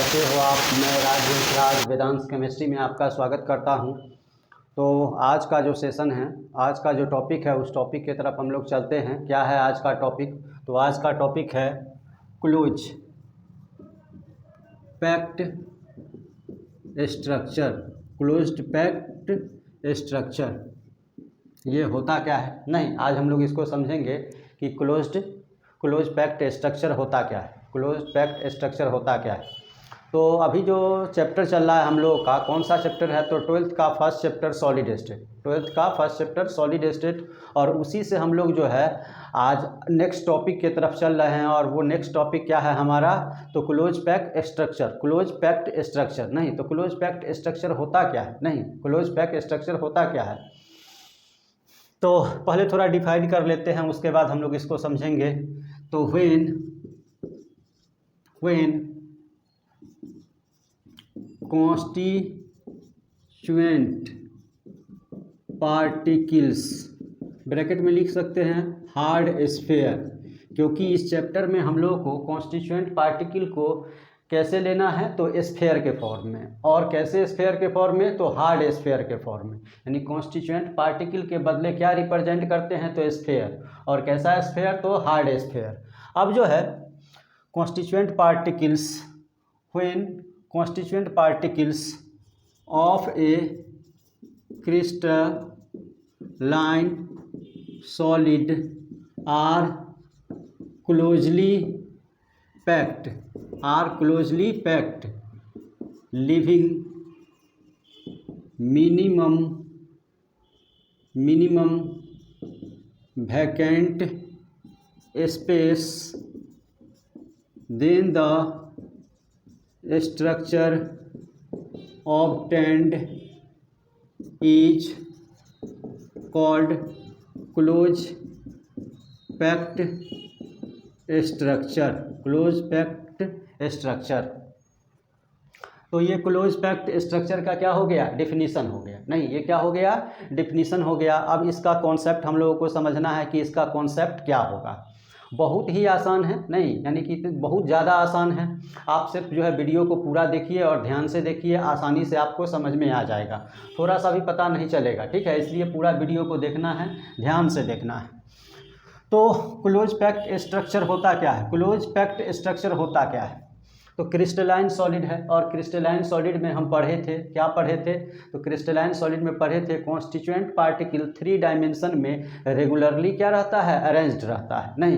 कैसे हो आप। मैं राज वेदांश केमिस्ट्री में आपका स्वागत करता हूं। तो आज का जो सेशन है, आज का जो टॉपिक है, उस टॉपिक की तरफ हम लोग चलते हैं। क्या है आज का टॉपिक? तो आज का टॉपिक है close packed structure. Closed packed structure ये होता क्या है? नहीं, आज हम लोग इसको समझेंगे कि क्लोज पैक्ड स्ट्रक्चर होता क्या है। क्लोज पैक्ड स्ट्रक्चर होता क्या है? तो अभी जो चैप्टर चल रहा है हम लोगों का, कौन सा चैप्टर है? तो ट्वेल्थ का first chapter solid state. Twelfth का फर्स्ट चैप्टर सॉलिड स्टेट, और उसी से हम लोग जो है आज नेक्स्ट टॉपिक की तरफ चल रहे हैं। और वो नेक्स्ट टॉपिक क्या है हमारा? तो close packed structure. Close packed structure नहीं, तो क्लोज पैक्ड स्ट्रक्चर होता क्या है? नहीं, क्लोज पैक्ड स्ट्रक्चर होता क्या है? तो पहले थोड़ा डिफाइन कर लेते हैं, उसके बाद हम लोग इसको समझेंगे। तो व्हेन कॉन्स्टिट्यूएंट पार्टिकल्स, ब्रैकेट में लिख सकते हैं हार्ड स्फीयर, क्योंकि इस चैप्टर में हम लोग को कॉन्स्टिट्यूएंट पार्टिकल को कैसे लेना है? तो स्फीयर के फॉर्म में। और कैसे स्फीयर के फॉर्म में? तो हार्ड स्फीयर के फॉर्म में। यानी कॉन्स्टिट्यूएंट पार्टिकल के बदले क्या रिप्रेजेंट करते हैं? तो स्फीयर। और कैसा स्फीयर? तो हार्ड स्फीयर। अब जो है constituent particles, when constituent particles of a crystalline solid are closely packed, leaving minimum vacant space, then the structure obtained is called close packed structure। Close packed structure. तो ये close packed structure का क्या हो गया? Definition हो गया। नहीं, ये क्या हो गया? डेफिनीशन हो गया। अब इसका कॉन्सेप्ट हम लोगों को समझना है कि इसका कॉन्सेप्ट क्या होगा। बहुत ही आसान है, नहीं यानी कि बहुत ज़्यादा आसान है। आप सिर्फ जो है वीडियो को पूरा देखिए और ध्यान से देखिए, आसानी से आपको समझ में आ जाएगा। थोड़ा सा भी पता नहीं चलेगा, ठीक है? इसलिए पूरा वीडियो को देखना है, ध्यान से देखना है। तो क्लोज पैक्ड स्ट्रक्चर होता क्या है? क्लोज पैक्ड स्ट्रक्चर होता क्या है? तो क्रिस्टलाइन सॉलिड है, और क्रिस्टलाइन सॉलिड में हम पढ़े थे, क्या पढ़े थे? तो क्रिस्टलाइन सॉलिड में पढ़े थे कॉन्स्टिट्यूएंट पार्टिकल 3 डायमेंशन में रेगुलरली क्या रहता है? अरेंज्ड रहता है। नहीं,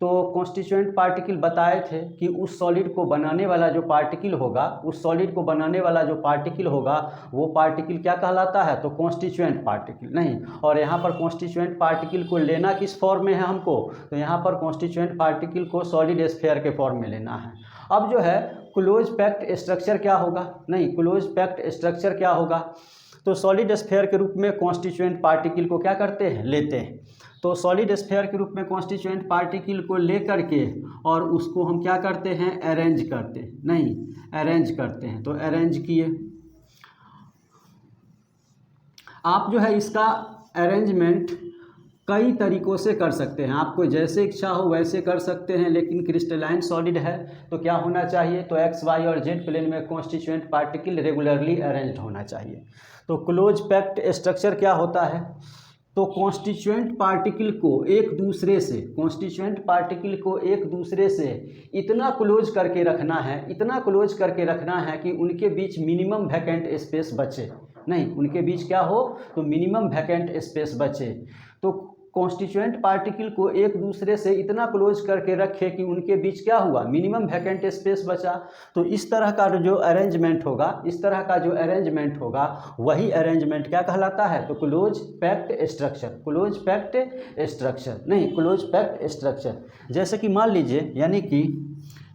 तो कॉन्स्टिट्यूएंट पार्टिकल बताए थे कि उस सॉलिड को बनाने वाला जो पार्टिकल होगा, उस सॉलिड को बनाने वाला जो पार्टिकल होगा, वो पार्टिकल क्या कहलाता है? तो कॉन्स्टिट्यूएंट पार्टिकल। नहीं, और यहाँ पर कॉन्स्टिट्यूएंट पार्टिकल को लेना किस फॉर्म में है हमको? तो यहाँ पर कॉन्स्टिट्यूएंट पार्टिकल को सॉलिड स्फीयर के फॉर्म में लेना है। अब जो है क्लोज पैक्ड स्ट्रक्चर क्या होगा? नहीं, क्लोज पैक्ड स्ट्रक्चर क्या होगा? तो सॉलिड स्फीयर के रूप में कॉन्स्टिट्यूएंट पार्टिकल को क्या करते हैं? लेते हैं। तो सॉलिड स्फीयर के रूप में कॉन्स्टिट्यूएंट पार्टिकल को लेकर के और उसको हम क्या करते हैं? अरेंज करते हैं। नहीं, अरेंज करते हैं। तो अरेंज किए। आप जो है इसका अरेंजमेंट कई तरीक़ों से कर सकते हैं, आपको जैसे इच्छा हो वैसे कर सकते हैं। लेकिन क्रिस्टलाइन सॉलिड है तो क्या होना चाहिए? तो एक्स, वाई और जेड प्लेन में कॉन्स्टिट्यूएंट पार्टिकल रेगुलरली अरेंज्ड होना चाहिए। तो क्लोज पैक्ड स्ट्रक्चर क्या होता है? तो कॉन्स्टिट्यूएंट पार्टिकल को एक दूसरे से इतना क्लोज करके रखना है, इतना क्लोज करके रखना है कि उनके बीच मिनिमम वैकेंट स्पेस बचे। नहीं, उनके बीच क्या हो? तो मिनिमम वैकेंट स्पेस बचे। तो कॉन्स्टिट्यूएंट पार्टिकल को एक दूसरे से इतना क्लोज करके रखे कि उनके बीच क्या हुआ? मिनिमम वैकेंट स्पेस बचा। तो इस तरह का जो अरेंजमेंट होगा, वही अरेंजमेंट क्या कहलाता है? तो close packed structure. Close packed structure नहीं, क्लोज पैक्ड स्ट्रक्चर। जैसे कि मान लीजिए, यानी कि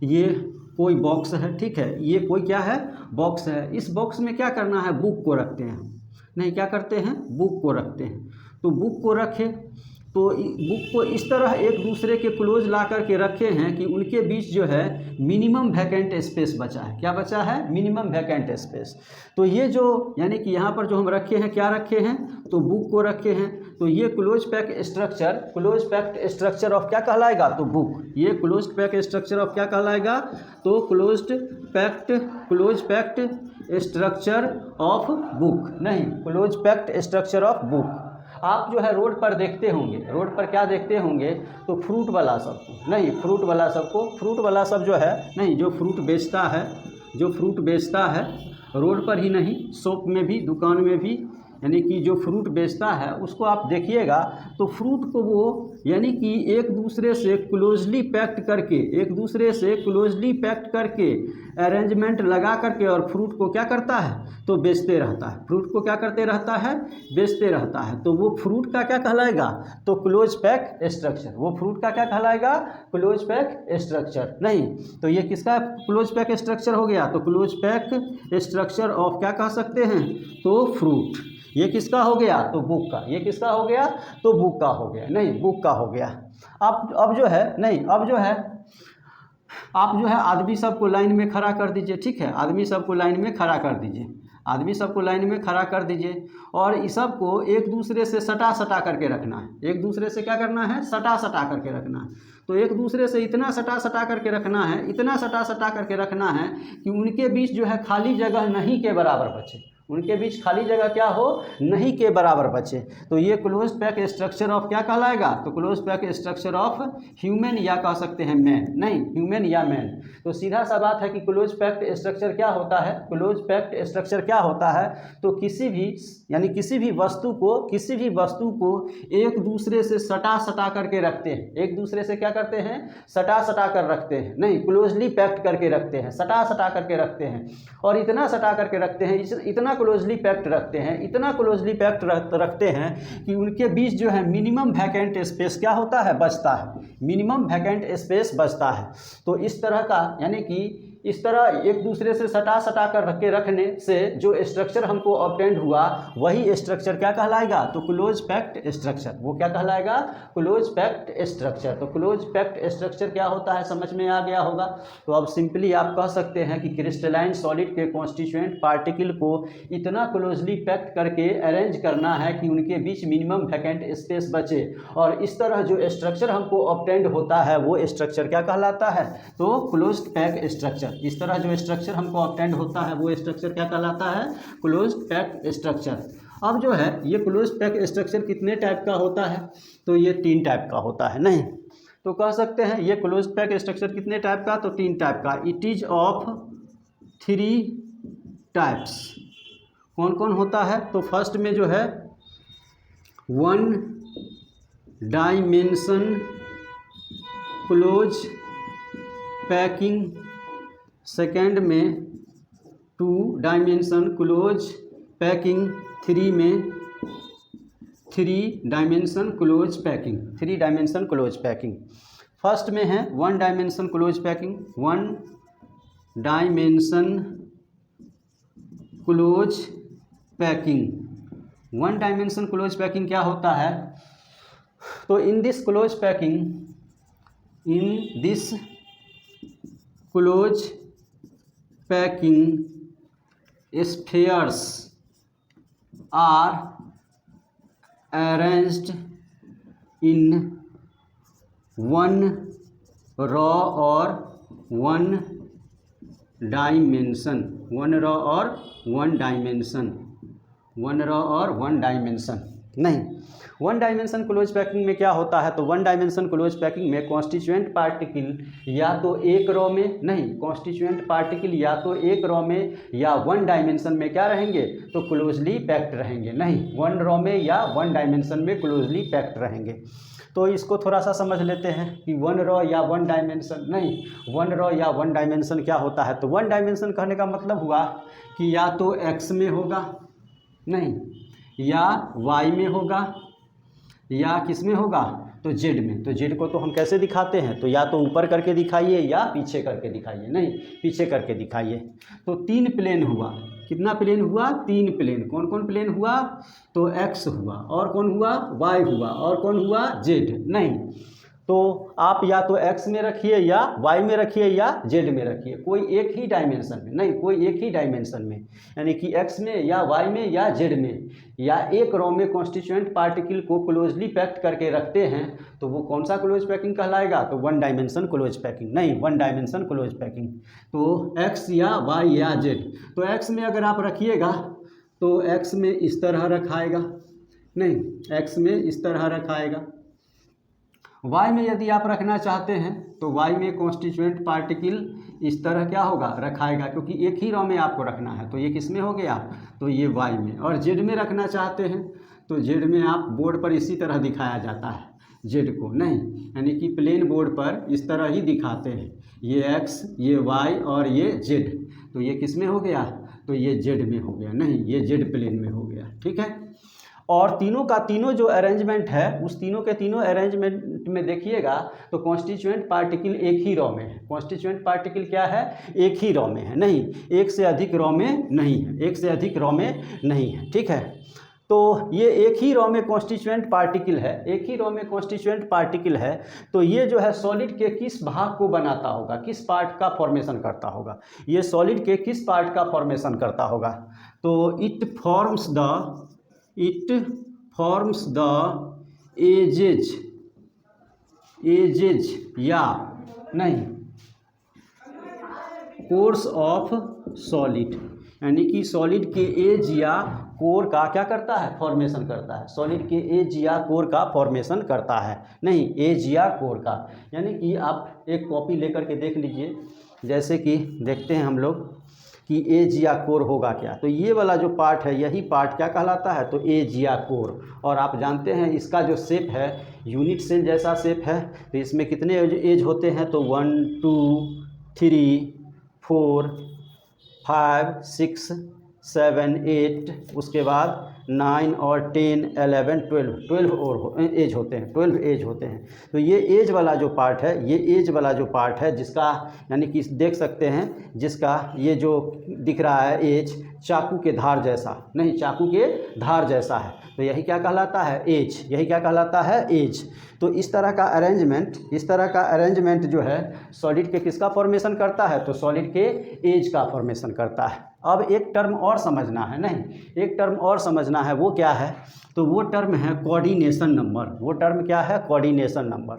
ये कोई बॉक्स है, ठीक है? ये कोई क्या है? बॉक्स है। इस बॉक्स में क्या करना है? बुक को रखते हैं। नहीं, क्या करते हैं? बुक को रखते हैं। तो बुक को रखे, तो बुक को इस तरह एक दूसरे के क्लोज ला करके रखे हैं कि उनके बीच जो है मिनिमम वैकेंट स्पेस बचा है। क्या बचा है? Minimum vacant space. तो ये जो यानी कि यहाँ पर जो हम रखे हैं, क्या रखे हैं? तो बुक को रखे हैं। तो ये क्लोज पैक स्ट्रक्चर ऑफ क्या कहलाएगा? तो बुक। ये क्लोज पैक स्ट्रक्चर ऑफ क्या कहलाएगा? तो close packed structure of book, नहीं close packed structure of book. आप जो है रोड पर देखते होंगे, रोड पर क्या देखते होंगे? तो फ्रूट वाला सबको, नहीं फ्रूट वाला सब जो है, नहीं जो फ्रूट बेचता है रोड पर ही नहीं, शॉप में भी, दुकान में भी, यानी कि जो फ्रूट बेचता है उसको आप देखिएगा तो फ्रूट को वो यानी कि एक दूसरे से क्लोजली पैक्ट करके अरेंजमेंट लगा करके और फ्रूट को क्या करता है? तो बेचते रहता है। फ्रूट को क्या करते रहता है? बेचते रहता है। तो वो फ्रूट का क्या कहलाएगा? तो क्लोज पैक स्ट्रक्चर। वो फ्रूट का क्या कहलाएगा? Close pack structure. नहीं, तो ये किसका क्लोज पैक स्ट्रक्चर हो गया? तो क्लोज पैक स्ट्रक्चर ऑफ क्या कह सकते हैं? तो फ्रूट। ये किसका हो गया? तो बुक का। ये किसका हो गया? तो बुक का हो गया, नहीं बुक का हो गया। अब जो है आप जो है आदमी सबको लाइन में खड़ा कर दीजिए, ठीक है? आदमी सबको लाइन में खड़ा कर दीजिए और इस सब को एक दूसरे से सटा करके रखना है। एक दूसरे से क्या करना है? सटा करके रखना है। तो एक दूसरे से इतना सटा करके रखना है, इतना सटा करके रखना है कि उनके बीच जो है खाली जगह नहीं के बराबर बचे। उनके बीच खाली जगह क्या हो? नहीं के बराबर बचे। तो ये क्लोज पैक स्ट्रक्चर ऑफ क्या कहलाएगा? तो close pack structure of human या कह सकते हैं मैन, नहीं ह्यूमन या मैन। तो सीधा सा बात है कि क्लोज पैक्ट स्ट्रक्चर क्या होता है? क्लोज पैक्ट स्ट्रक्चर क्या होता है? तो किसी भी वस्तु को एक दूसरे से सटा करके रखते हैं। एक दूसरे से क्या करते हैं? सटा कर रखते हैं, नहीं क्लोजली पैक्ट करके रखते हैं, सटा करके रखते हैं। और इतना सटा करके रखते हैं, इतना क्लोजली पैक्ट रखते हैं कि उनके बीच जो है मिनिमम वैकेंट स्पेस क्या होता है? बचता है। मिनिमम वैकेंट स्पेस बचता है। तो इस तरह का यानी कि इस तरह एक दूसरे से सटा कर रख के रखने से जो स्ट्रक्चर हमको ऑब्टेंड हुआ वही स्ट्रक्चर क्या कहलाएगा? तो क्लोज पैक्ट स्ट्रक्चर। वो क्या कहलाएगा? Close packed structure. तो क्लोज पैक्ट स्ट्रक्चर क्या होता है समझ में आ गया होगा। तो अब सिंपली आप कह सकते हैं कि क्रिस्टलाइन सॉलिड के कॉन्स्टिट्यूएंट पार्टिकल को इतना क्लोजली पैक्ट करके अरेंज करना है कि उनके बीच मिनिमम वैकेंट स्पेस बचे। और इस तरह जो स्ट्रक्चर हमको ऑब्टेंड होता है वो स्ट्रक्चर क्या कहलाता है? तो क्लोज्ड पैक स्ट्रक्चर। इस तरह जो स्ट्रक्चर हमको ऑब्टेंड होता है वो स्ट्रक्चर क्या कहलाता है? Closed pack structure. अब जो है ये क्लोज्ड पैक स्ट्रक्चर कितने टाइप का होता है? तो ये 3 टाइप का होता है, नहीं तो कह सकते हैं ये क्लोज्ड पैक स्ट्रक्चर कितने टाइप का? तो 3 टाइप का। It is of 3 types. कौन कौन होता है? तो फर्स्ट में जो है 1 डायमेंशन क्लोज पैकिंग, सेकेंड में 2 डायमेंशन क्लोज पैकिंग, 3 में 3 डायमेंशन क्लोज पैकिंग। फर्स्ट में है 1 dimension close packing. 1 dimension close packing क्या होता है? तो in this close packing spheres are arranged in 1 raw or 1 dimension। 1 raw or 1 dimension नहीं। 1 dimension close packing में क्या होता है? तो 1 डायमेंशन क्लोज पैकिंग में कॉन्स्टिट्यूएंट पार्टिकल या तो एक रॉ में, नहीं कॉन्स्टिट्यूएंट पार्टिकल या तो एक रॉ में या 1 डायमेंशन में क्या रहेंगे? तो क्लोजली पैक्ड रहेंगे, नहीं 1 रॉ में या 1 डायमेंशन में क्लोजली पैक्ड रहेंगे। तो इसको थोड़ा सा समझ लेते हैं कि 1 रॉ या 1 डायमेंशन, नहीं 1 रॉ या 1 डायमेंशन क्या होता है? तो 1 डायमेंशन कहने का मतलब हुआ कि या तो x में होगा, नहीं या y में होगा, या किस में होगा? तो z में। तो z को तो हम कैसे दिखाते हैं? तो या तो ऊपर करके दिखाइए या पीछे करके दिखाइए, नहीं पीछे करके दिखाइए। तो 3 प्लेन हुआ, कितना प्लेन हुआ? 3 प्लेन। कौन कौन प्लेन हुआ? तो एक्स हुआ, और कौन हुआ? वाई हुआ, और कौन हुआ? जेड। नहीं, तो आप या तो एक्स में रखिए या वाई में रखिए या जेड में रखिए, कोई एक ही डायमेंशन में, नहीं कोई एक ही डायमेंशन में, यानी कि एक्स में या वाई में या जेड में, या एक रो में कॉन्स्टिट्यूएंट पार्टिकल को क्लोजली पैक्ड करके रखते हैं तो वो कौन सा क्लोज पैकिंग कहलाएगा? तो वन डायमेंशन क्लोज पैकिंग, नहीं वन डायमेंशन क्लोज पैकिंग। तो एक्स या वाई या जेड, तो एक्स में अगर आप रखिएगा तो एक्स में इस तरह रखाएगा, नहीं एक्स में इस तरह रखाएगा। वाई में यदि आप रखना चाहते हैं तो वाई में कॉन्स्टिट्यूएंट पार्टिकल इस तरह क्या होगा? रखाएगा, क्योंकि एक ही रो में आपको रखना है, तो ये किस में हो गया? तो ये वाई में। और जेड में रखना चाहते हैं तो जेड में आप बोर्ड पर इसी तरह दिखाया जाता है जेड को, नहीं यानी कि प्लेन बोर्ड पर इस तरह ही दिखाते हैं, ये एक्स, ये वाई और ये जेड। तो ये किस में हो गया? तो ये जेड में हो गया, नहीं ये जेड प्लेन में हो गया, ठीक है। और तीनों का तीनों जो अरेंजमेंट है उस तीनों के तीनों अरेंजमेंट में देखिएगा तो कॉन्स्टिट्यूएंट पार्टिकल एक ही रो में है। कॉन्स्टिट्यूएंट पार्टिकल क्या है? एक ही रो में है, नहीं एक से अधिक रो में नहीं है, एक से अधिक रो में नहीं है, ठीक है। तो ये एक ही रो में कॉन्स्टिट्यूएंट पार्टिकल है, एक ही रो में कॉन्स्टिट्यूएंट पार्टिकल है, तो ये जो है सॉलिड के किस भाग को बनाता होगा, किस पार्ट का फॉर्मेशन करता होगा? ये सॉलिड के किस पार्ट का फॉर्मेशन करता होगा? तो इट फॉर्म्स द एजेज या नहीं कोर्स ऑफ सॉलिड, यानी कि सॉलिड के एज या कोर का क्या करता है? फॉर्मेशन करता है। सॉलिड के एज या कोर का फॉर्मेशन करता है, नहीं एज या कोर का। यानी कि आप एक कॉपी लेकर के देख लीजिए, जैसे कि देखते हैं हम लोग कि एज या कोर होगा क्या। तो ये वाला जो पार्ट है यही पार्ट क्या कहलाता है? तो एज या कोर। और आप जानते हैं इसका जो शेप है यूनिट सेल जैसा शेप है, तो इसमें कितने एज होते हैं? तो 1 2 3 4 5 6 7 8, उसके बाद 9 और 10 11 12 और एज होते हैं, 12 एज होते हैं। तो ये एज वाला जो पार्ट है, ये एज वाला जो पार्ट है जिसका यानी कि देख सकते हैं जिसका ये जो दिख रहा है एज चाकू के धार जैसा, नहीं चाकू के धार जैसा है, तो यही क्या कहलाता है? एज। यही क्या कहलाता है? एज। तो इस तरह का अरेंजमेंट जो है सॉलिड के किसका फॉर्मेशन करता है? तो सॉलिड के एज का फॉर्मेशन करता है। अब एक टर्म और समझना है, नहीं एक टर्म और समझना है, वो क्या है? तो वो टर्म है कोऑर्डिनेशन नंबर। वो टर्म क्या है? Coordination number.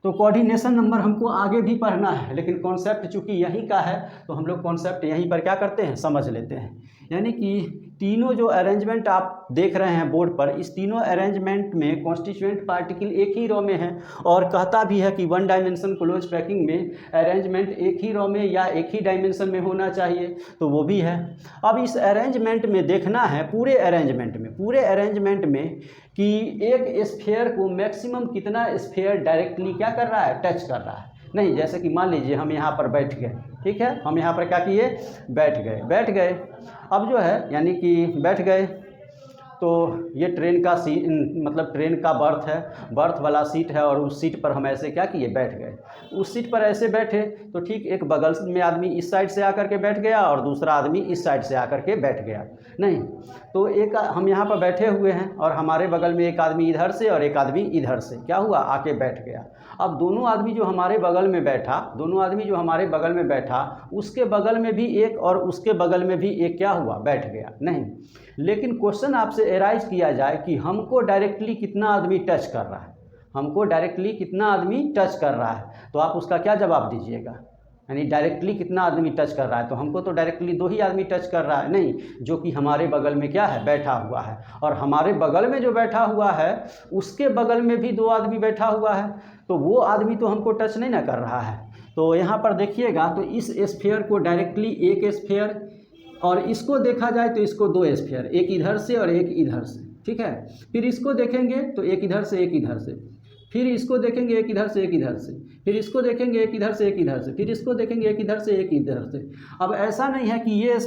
तो कोऑर्डिनेशन नंबर हमको आगे भी पढ़ना है, लेकिन कॉन्सेप्ट चूंकि यहीं का है तो हम लोग कॉन्सेप्ट यहीं पर क्या करते हैं? समझ लेते हैं। यानी कि तीनों जो अरेंजमेंट आप देख रहे हैं बोर्ड पर, इस तीनों अरेंजमेंट में कॉन्स्टिट्यूएंट पार्टिकल एक ही रो में है, और कहता भी है कि वन डायमेंशन क्लोज पैकिंग में अरेंजमेंट एक ही रो में या एक ही डायमेंशन में होना चाहिए, तो वो भी है। अब इस अरेंजमेंट में देखना है, पूरे अरेंजमेंट में कि एक स्फीयर को मैक्सिमम कितना स्फीयर डायरेक्टली क्या कर रहा है? टच कर रहा है। नहीं जैसे कि मान लीजिए हम यहाँ पर बैठ गए, ठीक है, हम यहाँ पर क्या किए? बैठ गए। अब जो है यानी कि बैठ गए तो ये ट्रेन का सीट, मतलब ट्रेन का बर्थ है, बर्थ वाला सीट है, और उस सीट पर हम ऐसे क्या किए? बैठ गए। उस सीट पर ऐसे बैठे तो ठीक एक बगल में आदमी इस साइड से आकर के बैठ गया और दूसरा आदमी इस साइड से आकर के बैठ गया। नहीं, तो एक हम यहाँ पर बैठे हुए हैं और हमारे बगल में एक आदमी इधर से और एक आदमी इधर से क्या हुआ? आके बैठ गया। अब दोनों आदमी जो हमारे बगल में बैठा, उसके बगल में भी एक और उसके बगल में भी एक क्या हुआ? बैठ गया। नहीं, लेकिन क्वेश्चन आपसे एराइज किया जाए कि हमको डायरेक्टली कितना आदमी टच कर रहा है, तो आप उसका क्या जवाब दीजिएगा? यानी डायरेक्टली कितना आदमी टच कर रहा है? तो हमको तो डायरेक्टली 2 ही आदमी टच कर रहा है, नहीं जो कि हमारे बगल में क्या है? बैठा हुआ है, और हमारे बगल में जो बैठा हुआ है उसके बगल में भी 2 आदमी बैठा हुआ है, तो वो आदमी तो हमको टच नहीं ना कर रहा है। तो यहाँ पर देखिएगा तो इस स्फीयर को डायरेक्टली एक स्फीयर, और इसको देखा जाए तो इसको 2 स्फीयर, एक इधर से और एक इधर से, ठीक है। फिर इसको देखेंगे तो एक इधर से एक इधर से, फिर इसको देखेंगे एक इधर से एक इधर से, फिर इसको देखेंगे एक इधर से एक इधर से, फिर इसको देखेंगे एक इधर से एक इधर से। अब ऐसा नहीं है कि ये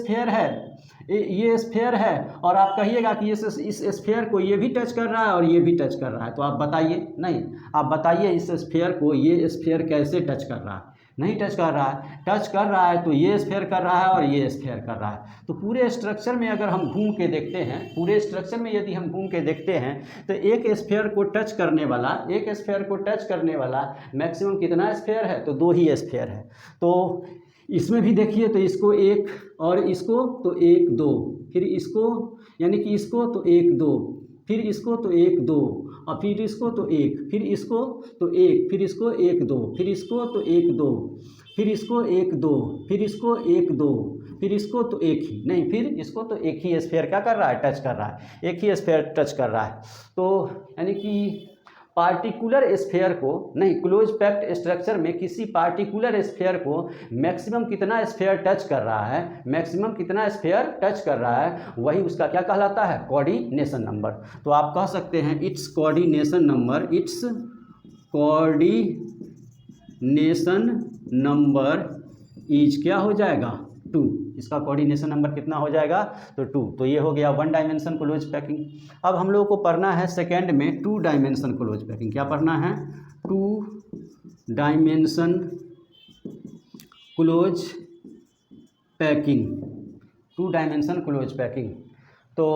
स्फीयर है और आप कहिएगा कि इस स्फीयर को ये भी टच कर रहा है और ये भी टच कर रहा है, तो आप बताइए। नहीं, आप बताइए इस स्फीयर को ये स्फीयर कैसे टच कर रहा है? नहीं टच कर रहा है। टच कर रहा है तो ये स्फेयर कर रहा है और ये स्फेयर कर रहा है। तो पूरे स्ट्रक्चर में अगर हम घूम के देखते हैं, पूरे स्ट्रक्चर में यदि हम घूम के देखते हैं तो एक स्फेयर को टच करने वाला मैक्सिमम कितना स्फेयर है, तो 2 ही स्फेयर है। तो इसमें भी देखिए तो इसको 1 और इसको तो 1 2, फिर इसको यानी कि इसको तो 1 2, फिर इसको तो 1 2, और फिर इसको तो 1, फिर इसको तो 1, फिर इसको 1 2, फिर इसको तो 1 2, फिर इसको 1 2, फिर इसको 1 2, फिर इसको तो 1 ही नहीं, फिर इसको तो 1 ही स्फेयर क्या कर रहा है, टच कर रहा है, 1 ही स्फेयर टच कर रहा है। तो यानी कि पार्टिकुलर स्फेयर को नहीं, क्लोज पैक्ड स्ट्रक्चर में किसी पार्टिकुलर स्फेयर को मैक्सिमम कितना स्फेयर टच कर रहा है, मैक्सिमम कितना स्फेयर टच कर रहा है, वही उसका क्या कहलाता है, कोऑर्डिनेशन नंबर। तो आप कह सकते हैं it's coordination number, it's coordination number is क्या हो जाएगा, 2। इसका कोऑर्डिनेशन नंबर कितना हो जाएगा, तो 2। तो ये हो गया 1 डायमेंशन क्लोज पैकिंग। अब हम लोगों को पढ़ना है सेकेंड में 2 डायमेंशन क्लोज पैकिंग। क्या पढ़ना है, 2 dimension close packing, 2 dimension close packing. तो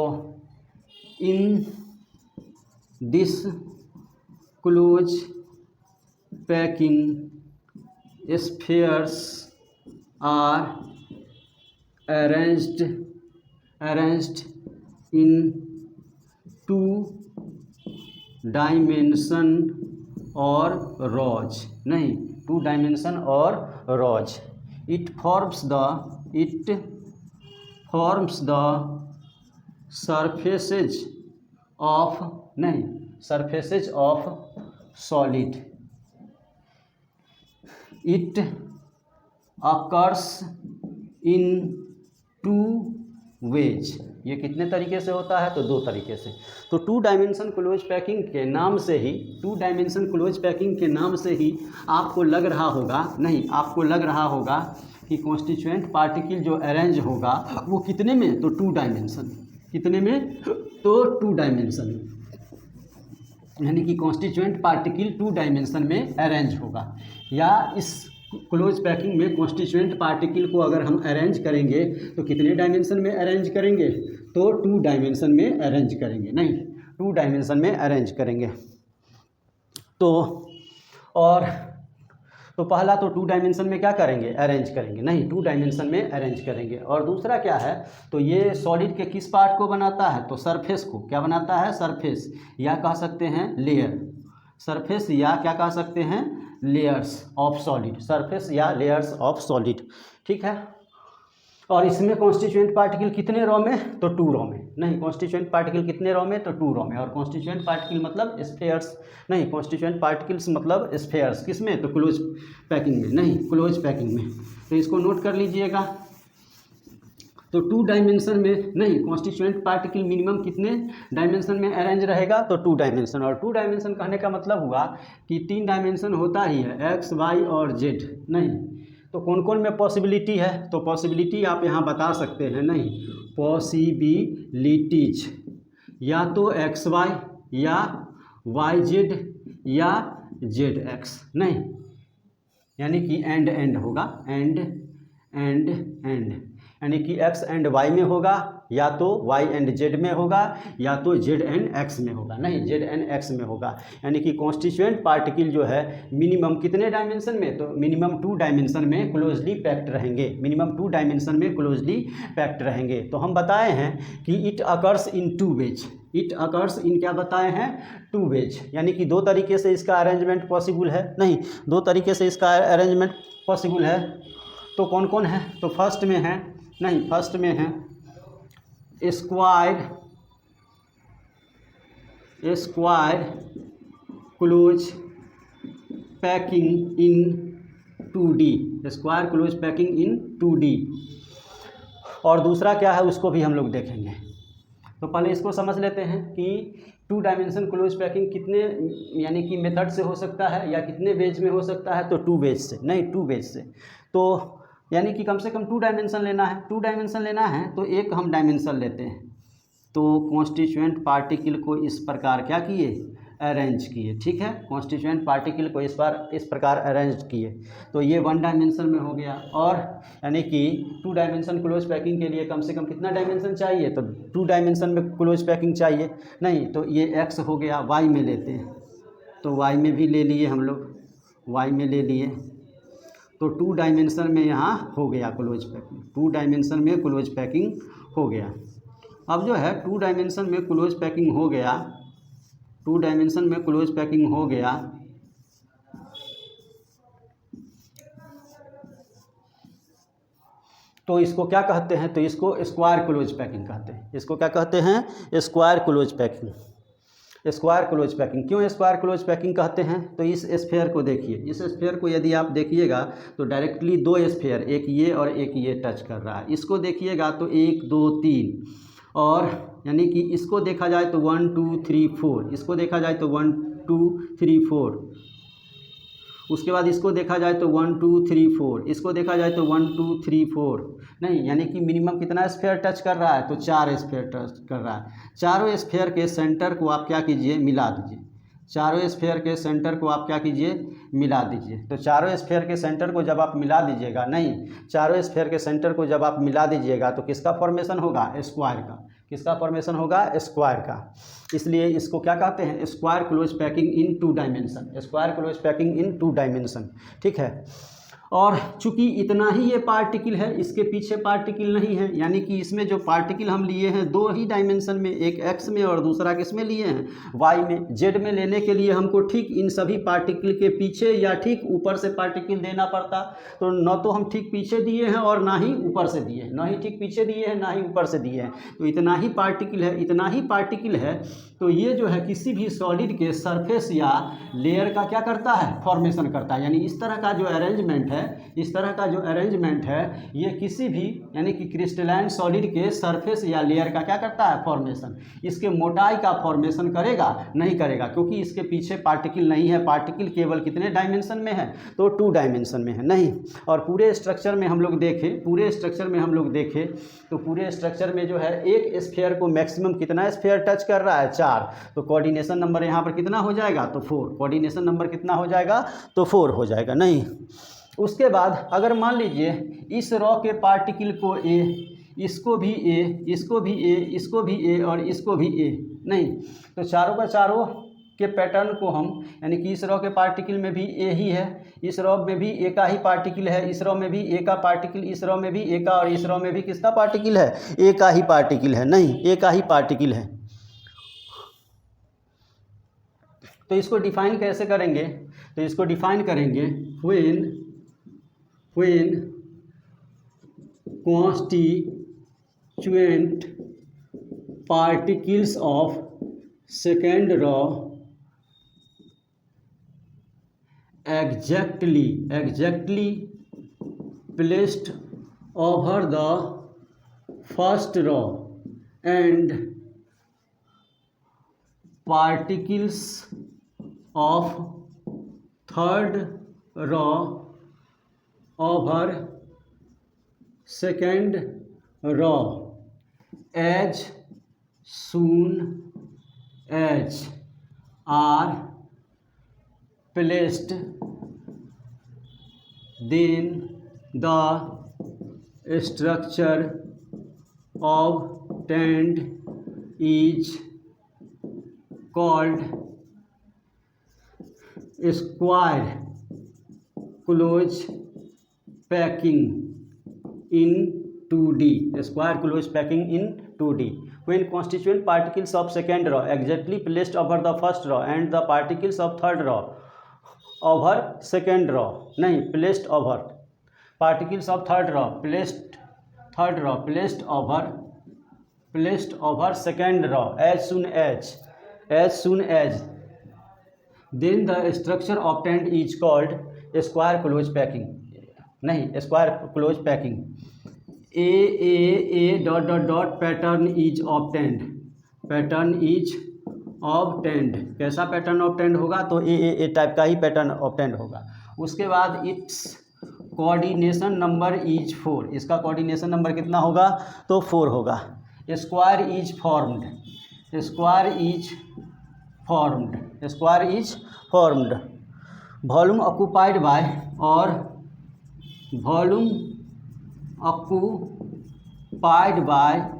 in this close packing spheres are arranged in 2 dimension or rows, नहीं 2 dimension or rows। it forms the surfaces of नहीं surfaces of solid। it occurs in 2 ways। ये कितने तरीके से होता है, तो 2 तरीके से। तो 2 डायमेंशन क्लोज पैकिंग के नाम से ही, 2 डायमेंशन क्लोज पैकिंग के नाम से ही आपको लग रहा होगा, नहीं आपको लग रहा होगा कि कॉन्स्टिट्यूएंट पार्टिकल जो अरेंज होगा वो कितने में, तो 2 डायमेंशन, कितने में, तो 2 डायमेंशन, यानी कि कॉन्स्टिट्यूएंट पार्टिकल 2 डायमेंशन में अरेंज होगा। या इस क्लोज पैकिंग में कॉन्स्टिट्यूएंट पार्टिकल को अगर हम अरेंज करेंगे तो कितने डायमेंशन में अरेंज करेंगे, तो 2 डायमेंशन में अरेंज करेंगे, नहीं 2 डायमेंशन में अरेंज करेंगे। तो और तो पहला तो 2 डायमेंशन में क्या करेंगे, अरेंज करेंगे, नहीं 2 डायमेंशन में अरेंज करेंगे। और दूसरा क्या है, तो ये सॉलिड के किस पार्ट को बनाता है, तो सरफेस को क्या बनाता है, सरफेस, या कह सकते हैं लेयर, सरफेस या क्या कह सकते हैं, लेयर्स ऑफ सॉलिड, सरफेस या लेयर्स ऑफ सॉलिड, ठीक है। और इसमें कॉन्स्टिट्यूएंट पार्टिकल कितने रो में, तो 2 रो में, नहीं कॉन्स्टिट्यूएंट पार्टिकल कितने रो में, तो 2 रो में। और कॉन्स्टिट्यूएंट पार्टिकल मतलब स्फेयर्स, नहीं कॉन्स्टिट्यूएंट पार्टिकल्स मतलब स्फेयर्स, किस में, तो क्लोज पैकिंग में, नहीं क्लोज पैकिंग में। तो इसको नोट कर लीजिएगा। तो 2 डायमेंशन में नहीं, कॉन्स्टिट्यूएंट पार्टिकल मिनिमम कितने डायमेंशन में अरेंज रहेगा, तो 2 डायमेंशन। और 2 डायमेंशन कहने का मतलब हुआ कि 3 डायमेंशन होता ही है, एक्स वाई और जेड, नहीं तो कौन कौन में पॉसिबिलिटी है, तो पॉसिबिलिटी आप यहाँ बता सकते हैं, नहीं पॉसिबिलिटीज या तो एक्स वाई या वाई जेड या जेड एक्स, नहीं यानी कि एंड होगा, एंड यानी कि एक्स एंड वाई में होगा, या तो वाई एंड जेड में होगा, या तो जेड एंड एक्स में होगा, नहीं जेड एंड एक्स में होगा। यानी कि कॉन्स्टिट्यूएंट पार्टिकल जो है मिनिमम कितने डायमेंशन में, तो मिनिमम 2 डायमेंशन में क्लोजली पैक्ड रहेंगे, मिनिमम 2 डायमेंशन में क्लोजली पैक्ड रहेंगे। तो हम बताए हैं कि it occurs in 2 ways, it occurs in क्या बताए हैं, 2 वेज, यानी कि 2 तरीके से इसका अरेंजमेंट पॉसिबल है, नहीं 2 तरीके से इसका अरेंजमेंट पॉसिबल है। तो कौन कौन है, तो फर्स्ट में है, नहीं फर्स्ट में है square close packing in 2D, square close packing in 2D। और दूसरा क्या है उसको भी हम लोग देखेंगे। तो पहले इसको समझ लेते हैं कि 2 डायमेंशन क्लोज पैकिंग कितने यानी कि मेथड से हो सकता है या कितने वेज में हो सकता है, तो 2 वेज से, नहीं 2 वेज से। तो यानी कि कम से कम 2 डायमेंशन लेना है, 2 डायमेंशन लेना है तो एक हम डायमेंशन लेते हैं। तो कॉन्स्टिट्यूएंट पार्टिकल को इस प्रकार क्या किए, अरेंज किए, ठीक है, कॉन्स्टिट्यूएंट पार्टिकल को इस प्रकार अरेंज किए। तो ये 1 डायमेंशन में हो गया। और यानी कि 2 डायमेंशन क्लोज पैकिंग के लिए कम से कम कितना डायमेंशन चाहिए, तो 2 डायमेंशन में क्लोज पैकिंग चाहिए। नहीं तो ये एक्स हो गया, वाई में लेते हैं, तो वाई में भी ले लिए हम लोग, वाई में ले लिए, तो 2 डायमेंशन में यहाँ हो गया क्लोज पैकिंग, 2 डायमेंशन में क्लोज पैकिंग हो गया। अब जो है 2 डायमेंशन में क्लोज पैकिंग हो गया, 2 डायमेंशन में क्लोज पैकिंग हो गया, तो इसको क्या कहते हैं, तो इसको स्क्वायर क्लोज पैकिंग कहते हैं। इसको क्या कहते हैं, square close packing. Square close packing, क्यों स्क्वायर क्लोज पैकिंग कहते हैं, तो इस स्फेयर को देखिए, इस स्फेयर को यदि आप देखिएगा तो डायरेक्टली 2 स्फेयर, एक ये और एक ये टच कर रहा है। इसको देखिएगा तो 1 2 3, और यानी कि इसको देखा जाए तो 1 2 3 4, इसको देखा जाए तो 1 2 3 4, उसके बाद इसको देखा जाए तो 1 2 3 4, इसको देखा जाए तो 1 2 3 4, नहीं यानी कि मिनिमम कितना स्फेयर टच कर रहा है, तो 4 स्फेयर टच कर रहा है। चारों स्फेयर के सेंटर को आप क्या कीजिए, मिला दीजिए, चारों स्फेयर के सेंटर को आप क्या कीजिए, मिला दीजिए। तो चारों स्फेयर के सेंटर को जब आप मिला दीजिएगा, नहीं चारों स्फेयर के सेंटर को जब आप मिला दीजिएगा तो किसका फॉर्मेशन होगा, स्क्वायर का। किसका फॉर्मेशन होगा, स्क्वायर का। इसलिए इसको क्या कहते हैं, square close packing in 2 dimension, square close packing in 2 dimension, ठीक है। और चूंकि इतना ही ये पार्टिकल है, इसके पीछे पार्टिकल नहीं है, यानी कि इसमें जो पार्टिकल हम लिए हैं 2 ही डायमेंशन में, एक एक्स में और दूसरा किस में लिए हैं, वाई में। जेड में लेने के लिए हमको ठीक इन सभी पार्टिकल के पीछे या ठीक ऊपर से पार्टिकल देना पड़ता, तो न तो हम ठीक पीछे दिए हैं और ना ही ऊपर से दिए हैं, ना ही ठीक पीछे दिए हैं ना ही ऊपर से दिए हैं, तो इतना ही पार्टिकल है, इतना ही पार्टिकल है। तो ये जो है किसी भी सॉलिड के सरफेस या लेयर का क्या करता है, फॉर्मेशन करता है। यानी इस तरह का जो अरेंजमेंट है, इस तरह का जो अरेंजमेंट है, ये किसी भी यानी कि क्रिस्टलाइन सॉलिड के सरफेस या लेयर का क्या करता है, फॉर्मेशन। इसके मोटाई का फॉर्मेशन करेगा, नहीं करेगा, क्योंकि इसके पीछे पार्टिकल नहीं है। पार्टिकल केवल कितने डायमेंशन में है, तो 2 डायमेंशन में है, नहीं। और पूरे स्ट्रक्चर में हम लोग देखें, पूरे स्ट्रक्चर में हम लोग देखें तो पूरे स्ट्रक्चर में जो है एक स्फीयर को मैक्सिमम कितना स्फीयर टच कर रहा है, 4। तो कोऑर्डिनेशन नंबर यहाँ पर कितना हो जाएगा, तो 4। कोऑर्डिनेशन नंबर कितना हो जाएगा, तो 4 हो जाएगा, नहीं। उसके बाद अगर मान लीजिए इस रॉ के पार्टिकल को ए, इसको भी ए, इसको भी ए, इसको भी ए और इसको भी ए, नहीं, तो चारों का चारों के पैटर्न को हम यानी कि इस रॉ के पार्टिकल में भी ए ही है, इस रॉ में भी ए का ही पार्टिकल है, इस रॉ में भी ए का पार्टिकल, इस रॉ में भी ए का, और इस रॉ में भी किसका पार्टिकल है, ए का ही पार्टिकल है, नहीं ए का ही पार्टिकल है। तो इसको डिफाइन कैसे करेंगे, तो इसको डिफाइन करेंगे when constituent particles of second raw exactly placed over the first raw and particles of third raw over second raw as soon as are placed, then the structure obtained is called square close packing in 2D, square close packing in 2D, when constituent particles of second raw exactly placed over the first raw and the particles of third raw over second raw, नहीं placed over, particles of third raw placed over second raw as soon as, then the structure obtained is called square close packing, नहीं square close packing। a dot pattern is obtained, कैसा pattern obtained होगा, तो ए type का ही pattern obtained होगा। उसके बाद it's coordination number is 4, इसका coordination number कितना होगा, तो 4 होगा। Square is formed, square is formed, volume occupied by और volume occupied by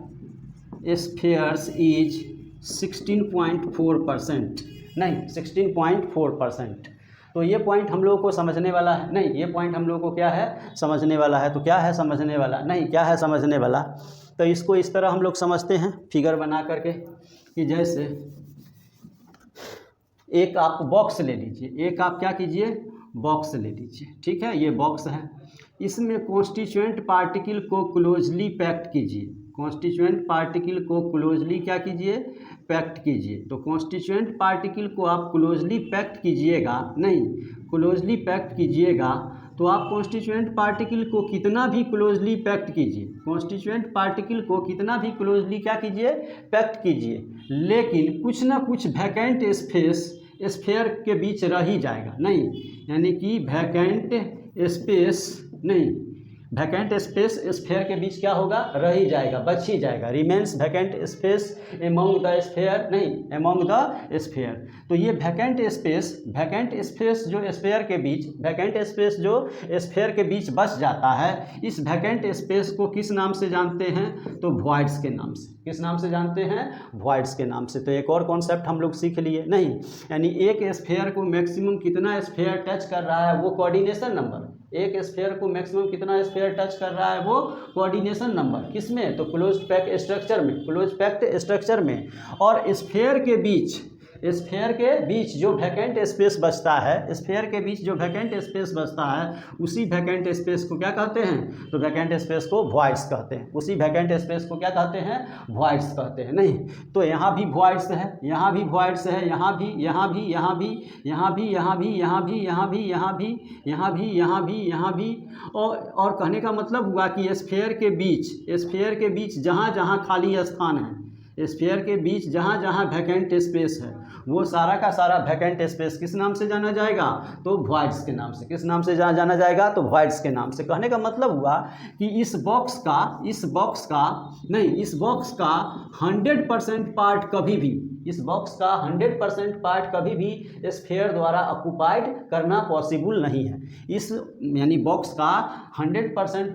spheres is 16.4%, नहीं 16.4%। तो ये पॉइंट हम लोगों को समझने वाला है, नहीं ये पॉइंट हम लोगों को क्या है समझने वाला है। तो क्या है समझने वाला, नहीं क्या है समझने वाला। तो इसको इस तरह हम लोग समझते हैं फिगर बना करके कि जैसे एक आप बॉक्स ले लीजिए, एक आप क्या कीजिए बॉक्स ले लीजिए, ठीक है, ये बॉक्स है, इसमें कॉन्स्टिट्यूएंट पार्टिकल को क्लोजली पैक्ड कीजिए, कॉन्स्टिट्यूएंट पार्टिकल को क्लोजली क्या कीजिए पैक्ड कीजिए। तो कॉन्स्टिट्यूएंट पार्टिकल को आप क्लोजली पैक्ड कीजिएगा, नहीं क्लोजली पैक्ड कीजिएगा तो आप कॉन्स्टिट्यूएंट पार्टिकल को कितना भी क्लोजली पैक्ड कीजिए, कॉन्स्टिट्यूएंट पार्टिकल को कितना भी क्लोजली क्या कीजिए पैक्ड कीजिए, लेकिन कुछ ना कुछ वैकेंट स्पेस स्फीयर के बीच रह ही जाएगा, नहीं यानी कि वैकेंट स्पेस, नहीं वैकेंट स्पेस स्फीयर के बीच क्या होगा रह ही जाएगा, बच ही जाएगा, remains vacant space among the sphere, नहीं एमोंग द स्फीयर। तो ये वैकेंट स्पेस जो स्फीयर के बीच, वैकेंट स्पेस जो स्फीयर के बीच बच जाता है, इस वैकेंट स्पेस को किस नाम से जानते हैं तो वॉइड्स के नाम से, किस नाम से जानते हैं वॉइड्स के नाम से। तो एक और कॉन्सेप्ट हम लोग सीख लिए, नहीं यानी एक स्फीयर को मैक्सिमम कितना स्फीयर टच कर रहा है वो कोऑर्डिनेशन नंबर, एक स्फीयर को मैक्सिमम कितना स्फीयर टच कर रहा है वो कोऑर्डिनेशन नंबर, किसमें तो क्लोज्ड पैक्ड स्ट्रक्चर में, क्लोज्ड पैक्ड स्ट्रक्चर में। और स्फीयर के बीच जो वैकेंट स्पेस बचता है, स्फीयर के बीच जो वैकेंट स्पेस बचता है उसी वैकेंट स्पेस को क्या कहते हैं तो वैकेंट स्पेस को वॉइड्स कहते हैं, उसी वैकेंट स्पेस को क्या कहते हैं वॉइड्स कहते हैं। नहीं तो यहाँ भी वॉइड्स है, यहाँ भी वॉइड्स है, यहाँ भी, यहाँ भी, यहाँ भी, यहाँ भी, यहाँ भी, यहाँ भी, यहाँ भी, यहाँ भी, यहाँ भी, यहाँ भी, यहाँ भी। और कहने का मतलब हुआ कि स्फीयर के बीच जहाँ जहाँ खाली स्थान है, स्फीयर के बीच जहाँ जहाँ वैकेंट स्पेस है वो सारा का सारा वैकेंट स्पेस किस नाम से जाना जाएगा तो वॉइड्स के नाम से, किस नाम से जाना जाएगा तो वॉइड्स के नाम से। कहने का मतलब हुआ कि इस बॉक्स का 100% पार्ट कभी भी, इस बॉक्स का 100% पार्ट कभी भी स्फीयर द्वारा ऑक्यूपाइड करना पॉसिबल नहीं है। इस यानी बॉक्स का 100%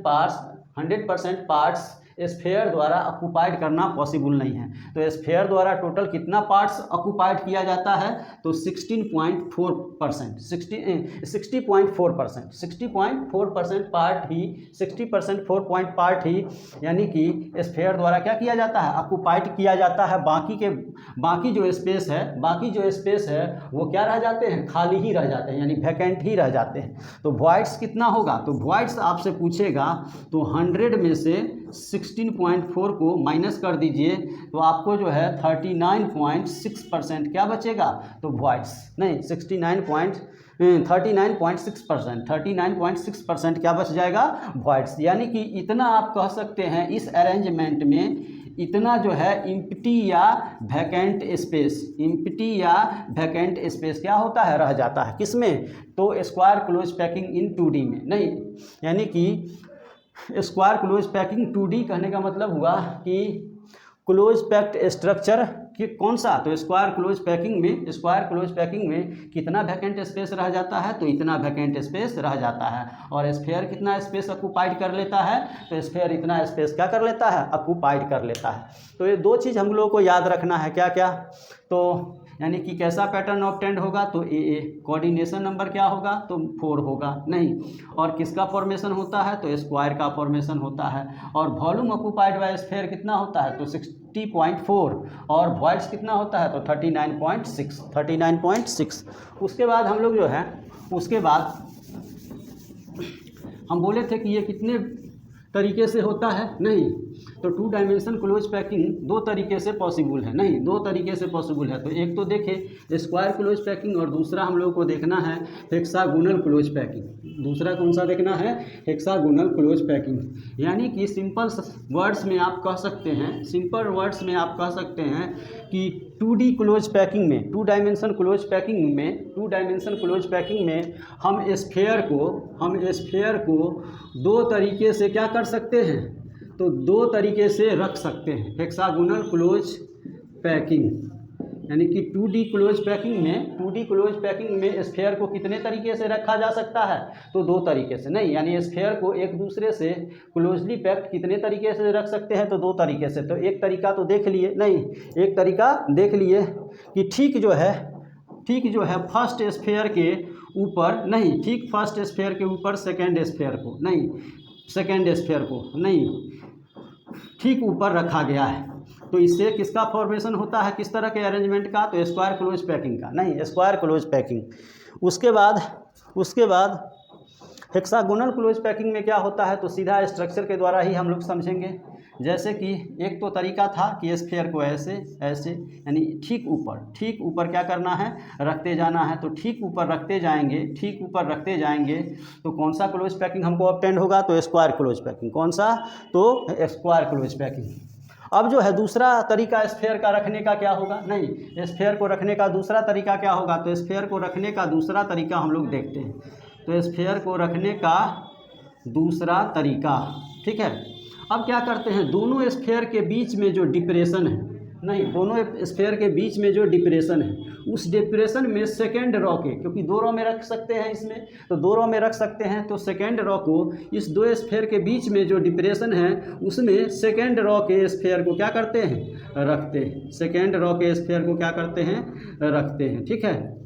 पार्ट्स स्फीयर द्वारा ऑक्यूपाइड करना पॉसिबल नहीं है। तो स्फीयर द्वारा टोटल कितना पार्ट्स ऑक्यूपाइड किया जाता है तो 60.4%, 60.4% पार्ट ही, 60% पार्ट ही यानी कि स्फीयर द्वारा क्या किया जाता है ऑक्यूपाइड किया जाता है। बाकी जो स्पेस है वो क्या रह जाते हैं खाली ही रह जाते हैं, यानी वैकेंट ही रह जाते हैं। तो वॉइड्स कितना होगा तो वॉइड्स आपसे पूछेगा तो 100 में से 16.4 को माइनस कर दीजिए तो आपको जो है 39.6% क्या बचेगा तो वॉइड्स, नहीं 39.6% क्या बच जाएगा वॉइड्स। यानी कि इतना आप कह सकते हैं इस अरेंजमेंट में इतना जो है इम्प्टी या वैकेंट स्पेस क्या होता है रह जाता है, किसमें तो square close packing in 2D में। नहीं यानी कि स्क्वायर क्लोज पैकिंग 2D कहने का मतलब हुआ कि क्लोज पैक्ड स्ट्रक्चर कि कौन सा तो स्क्वायर क्लोज पैकिंग में कितना वैकेंट स्पेस रह जाता है तो इतना वैकेंट स्पेस रह जाता है। और स्फीयर कितना स्पेस ऑक्यूपाइड कर लेता है तो स्फीयर इतना स्पेस क्या कर लेता है ऑक्यूपाइड कर लेता है। तो ये दो चीज़ हम लोगों को याद रखना है, क्या क्या तो यानी कि कैसा पैटर्न ऑब्टेंड होगा तो ए कोऑर्डिनेशन नंबर क्या होगा तो 4 होगा, नहीं और किसका फॉर्मेशन होता है तो स्क्वायर का फॉर्मेशन होता है। और वॉल्यूम ऑक्यूपाइड बाय स्फीयर कितना होता है तो 60.4 और वॉइड्स कितना होता है तो 39.6। उसके बाद हम लोग जो है उसके बाद हम बोले थे कि ये कितने तरीके से होता है, नहीं तो 2 डायमेंशन क्लोज पैकिंग 2 तरीके से पॉसिबल है, नहीं 2 तरीके से पॉसिबल है। तो एक तो देखें स्क्वायर क्लोज पैकिंग और दूसरा हम लोगों को देखना है हेक्सागोनल क्लोज पैकिंग। दूसरा कौन सा देखना है हेक्सागोनल क्लोज पैकिंग। यानी कि सिंपल वर्ड्स में आप कह सकते हैं कि 2D क्लोज पैकिंग में 2 डायमेंशन क्लोज पैकिंग में हम स्फीयर को 2 तरीके से क्या कर सकते हैं तो 2 तरीके से रख सकते हैं हेक्सागोनल क्लोज पैकिंग। यानी कि 2D क्लोज पैकिंग में स्फीयर को कितने तरीके से रखा जा सकता है, तो 2 तरीके से। नहीं, यानी स्फीयर को एक दूसरे से क्लोजली पैक्ड कितने तरीके से रख सकते हैं, तो 2 तरीके से। तो एक तरीका तो देख लिए, नहीं एक तरीका देख लिए कि ठीक जो है फर्स्ट स्फीयर के ऊपर, नहीं ठीक फर्स्ट स्फीयर के ऊपर सेकेंड स्फीयर को नहीं ठीक ऊपर रखा गया है। तो इससे किसका फॉर्मेशन होता है, किस तरह के अरेंजमेंट का, तो स्क्वायर क्लोज पैकिंग का, नहीं स्क्वायर क्लोज पैकिंग। उसके बाद हेक्सागोनल क्लोज पैकिंग में क्या होता है, तो सीधा स्ट्रक्चर के द्वारा ही हम लोग समझेंगे। जैसे कि एक तो तरीका था कि स्फीयर को ऐसे यानी ठीक ऊपर क्या करना है, रखते जाना है। तो ठीक ऊपर रखते जाएंगे तो कौन सा क्लोज पैकिंग हमको ऑब्टेंड होगा, तो स्क्वायर क्लोज पैकिंग। कौन सा, तो स्क्वायर क्लोज पैकिंग। अब जो है दूसरा तरीका स्फीयर का रखने का क्या होगा, नहीं स्फीयर को रखने का दूसरा तरीका क्या होगा, तो स्फीयर को रखने का दूसरा तरीका हम लोग देखते हैं। तो स्फीयर को रखने का दूसरा तरीका, ठीक है। अब क्या करते हैं, दोनों स्फीयर के बीच में जो डिप्रेशन है, उस डिप्रेशन में सेकेंड रॉ के, क्योंकि 2 रॉ में रख सकते हैं इसमें, तो 2 रॉ में रख सकते हैं। तो सेकेंड रॉ को, इस 2 स्फीयर के बीच में जो डिप्रेशन है उसमें सेकेंड रॉ के स्फीयर को क्या करते हैं, रखते हैं। सेकेंड रॉ के स्फीयर को क्या करते हैं, रखते हैं, ठीक है।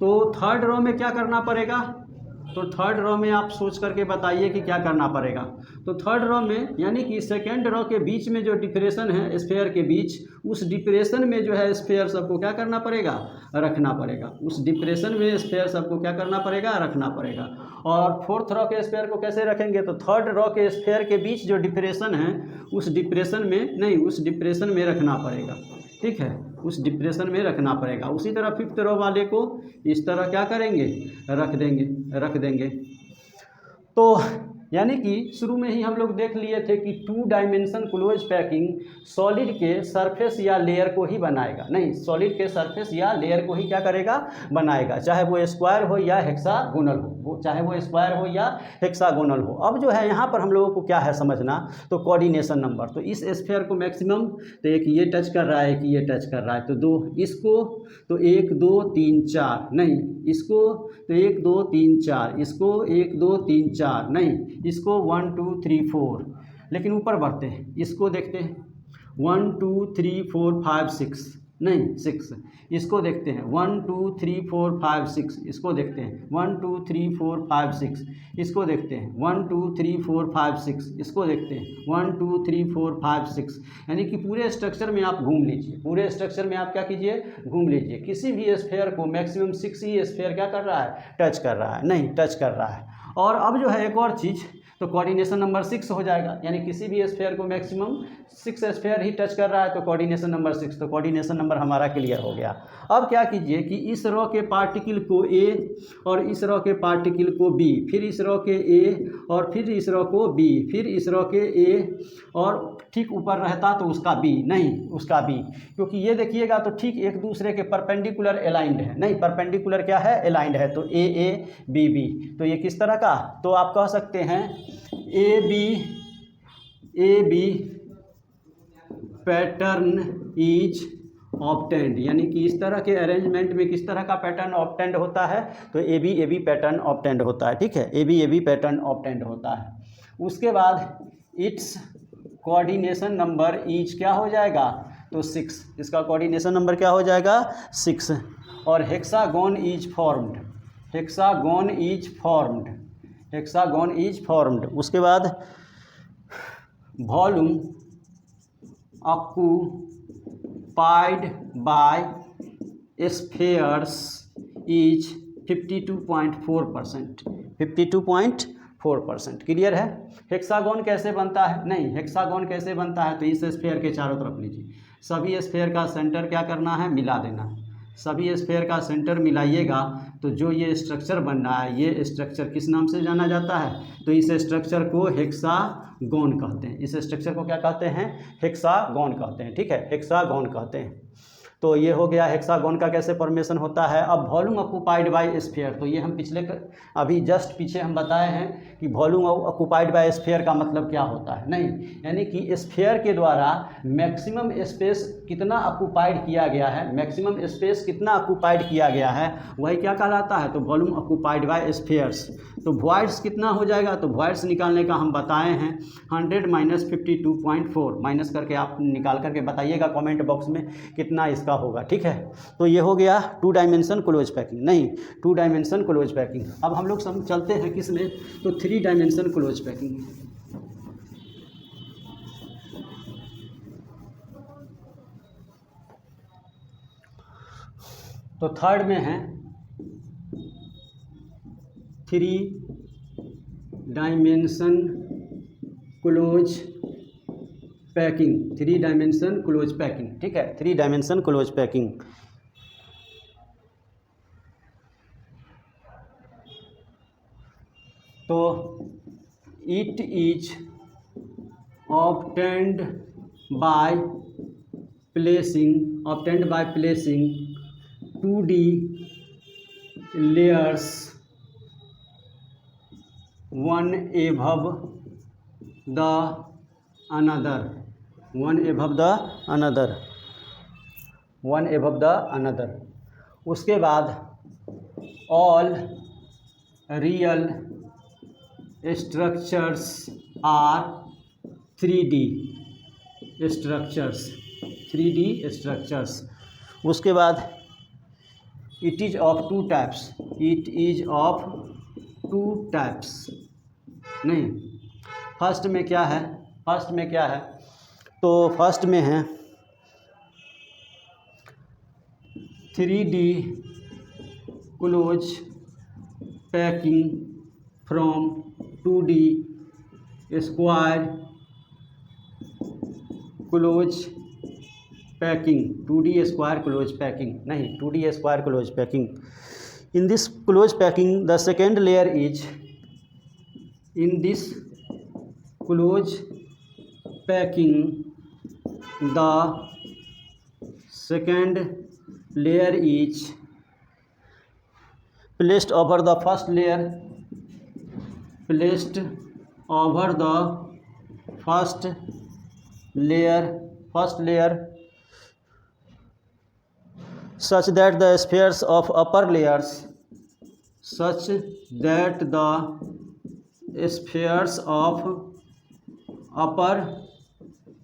तो थर्ड रॉ में क्या करना पड़ेगा, तो थर्ड रॉ में आप सोच करके बताइए कि क्या करना पड़ेगा। तो थर्ड रॉ में यानी कि सेकेंड रॉ के बीच में जो डिप्रेशन है स्फीयर के बीच, उस डिप्रेशन में जो है स्फीयर सबको क्या करना पड़ेगा, रखना पड़ेगा। उस डिप्रेशन में स्फीयर सबको क्या करना पड़ेगा, रखना पड़ेगा। और फोर्थ रॉ के स्फीयर को कैसे रखेंगे, तो थर्ड रॉ के स्फीयर के बीच जो डिप्रेशन है उस डिप्रेशन में रखना पड़ेगा, ठीक है, उस डिप्रेशन में रखना पड़ेगा। उसी तरह फिफ्थ रो वाले को इस तरह क्या करेंगे, रख देंगे। तो यानी कि शुरू में ही हम लोग देख लिए थे कि 2 डायमेंशन क्लोज पैकिंग सॉलिड के सरफेस या लेयर को ही बनाएगा, नहीं सॉलिड के सरफेस या लेयर को ही क्या करेगा, बनाएगा, चाहे वो स्क्वायर हो या हेक्सागोनल हो, अब जो है यहाँ पर हम लोगों को क्या है समझना, तो कोऑर्डिनेशन नंबर। तो इस स्फीयर को मैक्सिमम, तो एक ये टच कर रहा है, एक ये टच कर रहा है, तो 2 इसको, तो 1 2 3 4, नहीं इसको, तो 1 2 3 4, इसको 1 2 3 4, नहीं इसको 1 2 3 4, लेकिन ऊपर बढ़ते हैं, इसको देखते हैं 1 2 3 4 5 6, नहीं 6, इसको देखते हैं 1 2 3 4 5 6, इसको देखते हैं 1 2 3 4 5 6, इसको देखते हैं 1 2 3 4 5 6, इसको देखते हैं 1 2 3 4 5 6। यानी कि पूरे स्ट्रक्चर में आप घूम लीजिए, पूरे स्ट्रक्चर में आप क्या कीजिए, घूम लीजिए। किसी भी स्फीयर को मैक्सिमम 6 ही स्फीयर क्या कर रहा है, टच कर रहा है। और अब जो है एक और चीज़, तो कोऑर्डिनेशन नंबर 6 हो जाएगा, यानी किसी भी स्फीयर को मैक्सिमम 6 स्फीयर ही टच कर रहा है, तो कोऑर्डिनेशन नंबर 6, तो कोऑर्डिनेशन नंबर हमारा क्लियर हो गया। अब क्या कीजिए कि इस रो के पार्टिकल को A और इस रो के पार्टिकल को B, फिर इस रो के A और फिर इस रो को B, फिर इस रो के A और ठीक ऊपर रहता तो उसका B, नहीं उसका B, क्योंकि ये देखिएगा तो ठीक एक दूसरे के परपेंडिकुलर अलाइंड है, नहीं परपेंडिकुलर क्या है, अलाइंड है, तो A A B B। तो ये किस तरह का, तो आप कह सकते हैं A B pattern is obtained, यानी कि इस तरह के अरेंजमेंट में किस तरह का पैटर्न ऑब्टेंड होता है, तो ए बी पैटर्न ऑब्टेंड होता है, ठीक है, ए बी पैटर्न ऑब्टेंड होता है। उसके बाद इट्स कोऑर्डिनेशन नंबर इज क्या हो जाएगा, तो 6, इसका कोऑर्डिनेशन नंबर क्या हो जाएगा, 6। और हेक्सागोन इज फॉर्म्ड, उसके बाद volume occupied by spheres is 52.4%। Clear है। हेक्सागोन कैसे बनता है, नहीं हेक्सागोन कैसे बनता है, तो इस स्फीयर के चारों तरफ लीजिए, सभी स्फीयर का सेंटर क्या करना है, मिला देना है। सभी स्फीयर का सेंटर मिलाइएगा तो जो ये स्ट्रक्चर बन रहा है, ये स्ट्रक्चर किस नाम से जाना जाता है, तो इस स्ट्रक्चर को हेक्सागोन कहते हैं। इस स्ट्रक्चर को क्या कहते हैं, हेक्सागोन कहते हैं, ठीक है, हेक्सागोन कहते हैं। तो ये हो गया हेक्सागोन का कैसे फॉर्मेशन होता है। अब वॉल्यूम ऑक्यूपाइड बाय स्फीयर, तो ये हम अभी जस्ट पीछे हम बताए हैं कि वॉल्यूम ऑक्यूपाइड बाय स्फीयर का मतलब क्या होता है। नहीं, यानी कि स्फीयर के द्वारा मैक्सिमम स्पेस कितना ऑक्यूपाइड किया गया है, मैक्सिमम स्पेस कितना ऑक्यूपाइड किया गया है, वही क्या कहलाता है, तो वॉल्यूम ऑक्यूपाइड बाय स्फीयर्स। तो वॉइड्स कितना हो जाएगा, तो वॉइड्स निकालने का हम बताए हैं 100 माइनस 52.4, माइनस करके आप निकाल करके बताइएगा कमेंट बॉक्स में कितना इसका होगा। ठीक है, तो ये हो गया 2 डायमेंशन क्लोज पैकिंग, नहीं 2 डायमेंशन क्लोज पैकिंग। अब हम लोग सब चलते हैं किस में, तो 3 डायमेंशन क्लोज पैकिंग। तो थर्ड में है 3 dimension close packing, 3 dimension close packing. ठीक है, 3 डायमेंशन क्लोज पैकिंग। तो it is obtained by placing 2D layers one above the another, one above the another। उसके बाद all real structures are 3D structures। उसके बाद it is of 2 types, नहीं, first में क्या है, तो फर्स्ट में है 3D close packing from 2D square close packing, 2D square close packing, नहीं 2D square close packing. In this close packing the second layer is, in this close packing the second layer is placed over the first layer, first layer such that the spheres of upper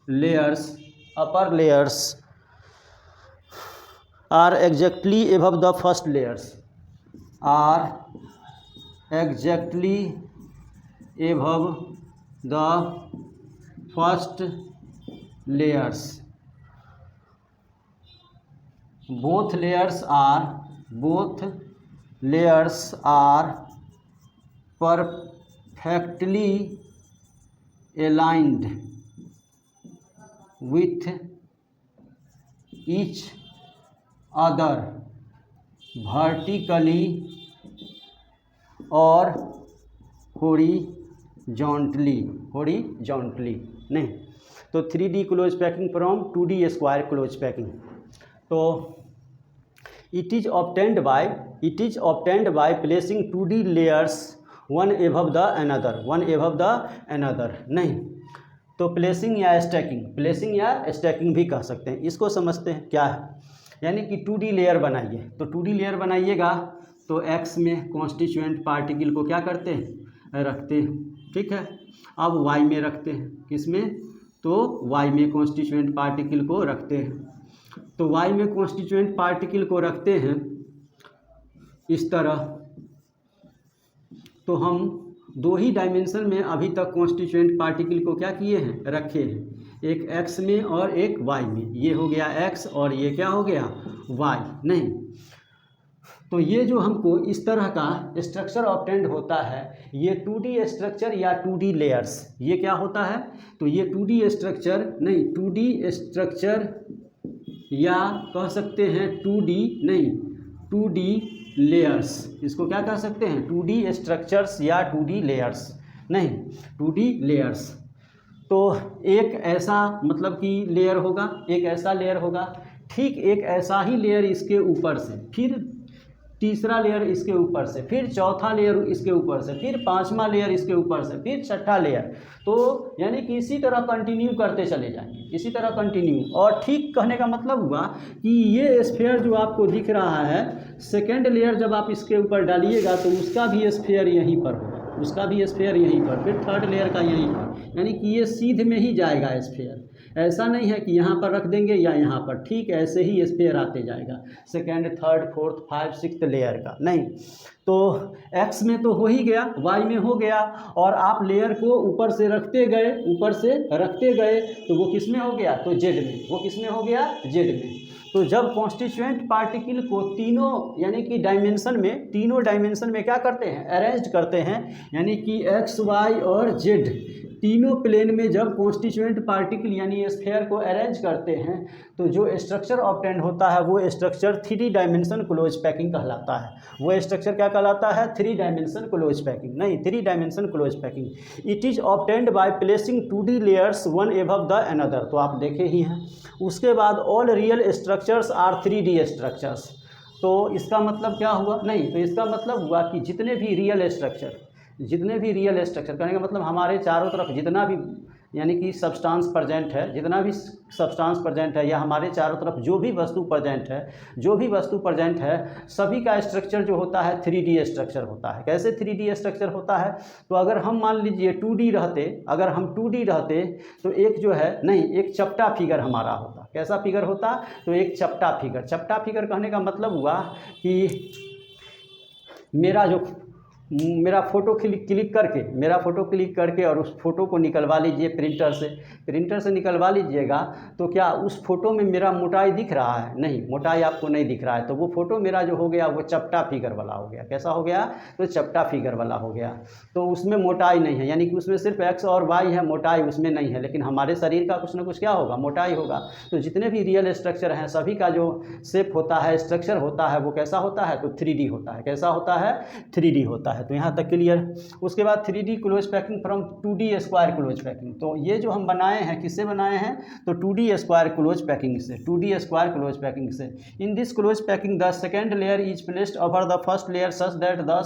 layers, upper layers are exactly above the first layers, both layers are perfectly aligned with each other vertically और horizontally, नहीं, तो 3D close packing from 2D square close packing. तो it is obtained by placing 2D layers one above the another, नहीं, तो placing या stacking भी कह सकते हैं। इसको समझते हैं क्या है, यानी कि 2D लेयर बनाइए, तो 2D लेयर बनाइएगा तो x में कॉन्स्टिट्यूएंट पार्टिकल को क्या करते हैं, रखते हैं। ठीक है, अब y में रखते हैं, किस में, तो y में कॉन्स्टिट्यूएंट पार्टिकल को रखते हैं। तो y में कॉन्स्टिट्यूएंट पार्टिकल को रखते हैं इस तरह। तो हम 2 ही डायमेंशन में अभी तक कॉन्स्टिट्यूएंट पार्टिकल को क्या किए हैं, रखे हैं, एक x में और एक y में। ये हो गया x और ये क्या हो गया, y, नहीं। तो ये जो हमको इस तरह का स्ट्रक्चर ऑब्टेन्ड होता है, ये 2D स्ट्रक्चर या 2D लेयर्स, ये क्या होता है, तो ये 2D स्ट्रक्चर, नहीं 2D स्ट्रक्चर या कह सकते हैं 2D लेयर्स, इसको क्या कह सकते हैं, 2D स्ट्रक्चर्स या 2D लेयर्स, नहीं 2D लेयर्स। तो एक ऐसा मतलब कि लेयर होगा, ठीक एक ऐसा ही लेयर इसके ऊपर से, फिर तीसरा लेयर इसके ऊपर से, फिर चौथा लेयर इसके ऊपर से, फिर पांचवा लेयर इसके ऊपर से, फिर छठा लेयर। तो यानी कि इसी तरह कंटिन्यू करते चले जाएंगे, इसी तरह कंटिन्यू। और ठीक कहने का मतलब हुआ कि ये स्फीयर जो आपको दिख रहा है, सेकेंड लेयर जब आप इसके ऊपर डालिएगा तो उसका भी स्फीयर यहीं पर होगा, उसका भी स्फीयर यहीं पर, फिर थर्ड लेयर का यहीं पर, यानी कि ये सीध में ही जाएगा स्फीयर। ऐसा नहीं है कि यहाँ पर रख देंगे या यहाँ पर, ठीक ऐसे ही स्फीयर आते जाएगा, सेकेंड, थर्ड, फोर्थ, 5, 6 लेयर का नहीं। तो एक्स में तो हो ही गया, वाई में हो गया, और आप लेयर को ऊपर से रखते गए, ऊपर से रखते गए, तो वो किस में हो गया, तो जेड में, वो किस में हो गया, जेड में। तो जब कॉन्स्टिट्यूएंट पार्टिकल को तीनों यानी कि डायमेंशन में, तीनों डायमेंशन में क्या करते हैं, अरेंज करते हैं, यानी कि एक्स, वाई और जेड तीनों प्लेन में जब कॉन्स्टिट्यूएंट पार्टिकल यानी स्फीयर को अरेंज करते हैं, तो जो स्ट्रक्चर ऑब्टेंड होता है वो स्ट्रक्चर 3 डायमेंशन क्लोज पैकिंग कहलाता है। वो स्ट्रक्चर क्या कहलाता है, 3 डायमेंशन क्लोज पैकिंग, नहीं 3 dimension close packing. It is obtained by placing 2D layers one above the another, तो आप देखे ही हैं। उसके बाद all real structures are 3D structures. तो इसका मतलब क्या हुआ, नहीं तो इसका मतलब हुआ कि जितने भी रियल स्ट्रक्चर कहने का मतलब हमारे चारों तरफ जितना भी यानी कि सब्सटेंस प्रेजेंट है, जितना भी सब्सटेंस प्रेजेंट है, या हमारे चारों तरफ जो भी वस्तु प्रेजेंट है, सभी का स्ट्रक्चर जो होता है 3D स्ट्रक्चर होता है। कैसे 3D स्ट्रक्चर होता है, तो अगर हम मान लीजिए 2D रहते, अगर हम 2D रहते तो एक जो है, नहीं एक चपटा फिगर हमारा होता। कैसा फिगर होता, तो एक चपटा फिगर। चपटा फिगर कहने का मतलब हुआ कि मेरा फ़ोटो क्लिक करके और उस फोटो को निकलवा लीजिए प्रिंटर से निकलवा लीजिएगा, तो क्या उस फोटो में मेरा मोटाई दिख रहा है, नहीं मोटाई आपको नहीं दिख रहा है, तो वो फोटो मेरा जो हो गया वो चपटा फिगर वाला हो गया। कैसा हो गया, तो चपटा फिगर वाला हो गया। तो उसमें मोटाई नहीं है, यानी कि उसमें सिर्फ एक्स और वाई है, मोटाई उसमें नहीं है, लेकिन हमारे शरीर का कुछ ना कुछ क्या होगा, मोटाई होगा। तो जितने भी रियल स्ट्रक्चर हैं सभी का जो शेप होता है, स्ट्रक्चर होता है, वो कैसा होता है, तो 3D होता है। कैसा होता है, 3D होता है। तो यहाँ तक क्लियर। उसके बाद 3D close packing from 2D square close packing. तो ये जो हम बनाए हैं, किससे बनाए हैं, तो 2D स्क्वायर क्लोज पैकिंग से, 2D स्क्वायर क्लोज पैकिंग से। In this close packing the second layer is placed over the first layer such that the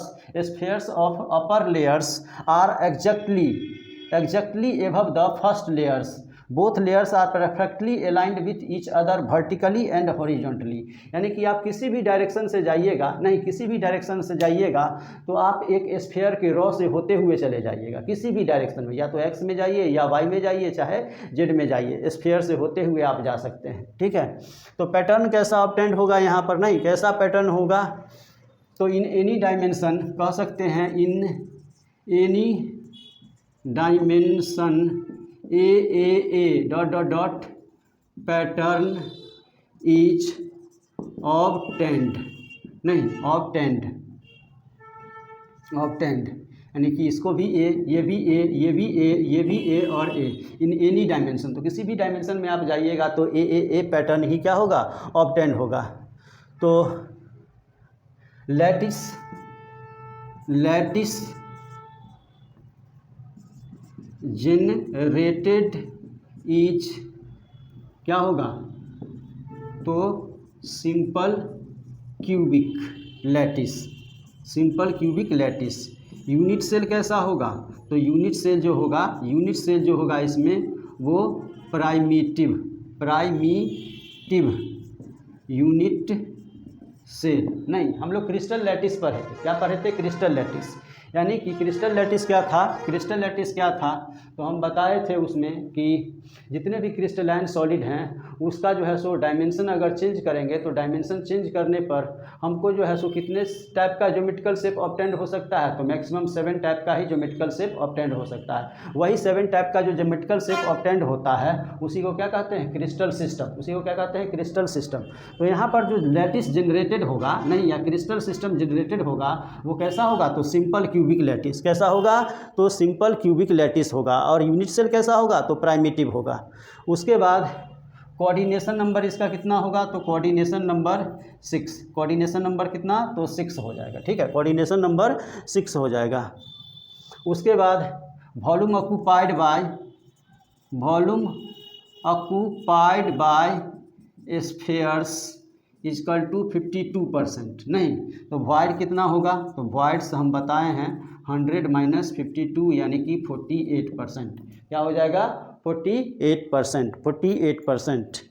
spheres of upper layers are exactly above the first layers. Both layers are perfectly aligned with each other vertically and horizontally. यानी कि आप किसी भी direction से जाइएगा, तो आप एक स्फीयर के रॉ से होते हुए चले जाइएगा, किसी भी डायरेक्शन में, या तो एक्स में जाइए या वाई में जाइए, चाहे जेड में जाइए, स्फीयर से होते हुए आप जा सकते हैं। ठीक है, तो पैटर्न कैसा ऑब्टेंड होगा यहाँ पर, नहीं कैसा पैटर्न होगा, तो इन एनी डायमेंशन कह सकते हैं, in any dimension A dot pattern is obtained, नहीं ऑब्टेंड, यानी कि इसको भी ए, ये भी ए, ये भी ए, ये भी ए और ए, इन एनी डायमेंशन। तो किसी भी डायमेंशन में आप जाइएगा तो ए पैटर्न ही क्या होगा, ऑब्टेंड होगा। तो लैटिस जनरेटेड इज क्या होगा, तो simple cubic lattice. Unit cell कैसा होगा, तो यूनिट सेल जो होगा इसमें वो प्राइमिटिव यूनिट सेल, नहीं हम लोग क्रिस्टल लैटिस पढ़े थे। क्या पढ़े थे, क्रिस्टल लैटिस। यानी कि क्रिस्टल लैटिस क्या था, तो हम बताए थे उसमें कि जितने भी क्रिस्टलाइन सॉलिड हैं उसका जो है सो डायमेंशन अगर चेंज करेंगे, तो डायमेंशन चेंज करने पर हमको जो है सो कितने टाइप का ज्योमेट्रिकल शेप ऑब्टेंड हो सकता है, तो मैक्सिमम 7 टाइप का ही ज्योमेट्रिकल शेप ऑब्टेंड हो सकता है। वही 7 टाइप का जो ज्योमेट्रिकल शेप ऑब्टेंड होता है उसी को क्या कहते हैं, क्रिस्टल सिस्टम। तो यहाँ पर जो लैटिस जनरेटेड होगा, नहीं या क्रिस्टल सिस्टम जनरेटेड होगा, वो कैसा होगा, तो सिंपल क्यूबिक लैटिस। कैसा होगा, तो सिंपल क्यूबिक लैटिस होगा। और यूनिट सेल कैसा होगा, तो प्राइमिटिव होगा। उसके बाद कोऑर्डिनेशन नंबर इसका कितना होगा, तो कोऑर्डिनेशन नंबर 6। कोऑर्डिनेशन नंबर कितना, तो 6 हो जाएगा। ठीक है, कोऑर्डिनेशन नंबर 6 हो जाएगा। उसके बाद volume occupied by spheres is equal to 52%, नहीं तो वॉइड कितना होगा, तो वॉइड्स हम बताए हैं 100 माइनस 52 यानी कि 48%, क्या हो जाएगा 48%।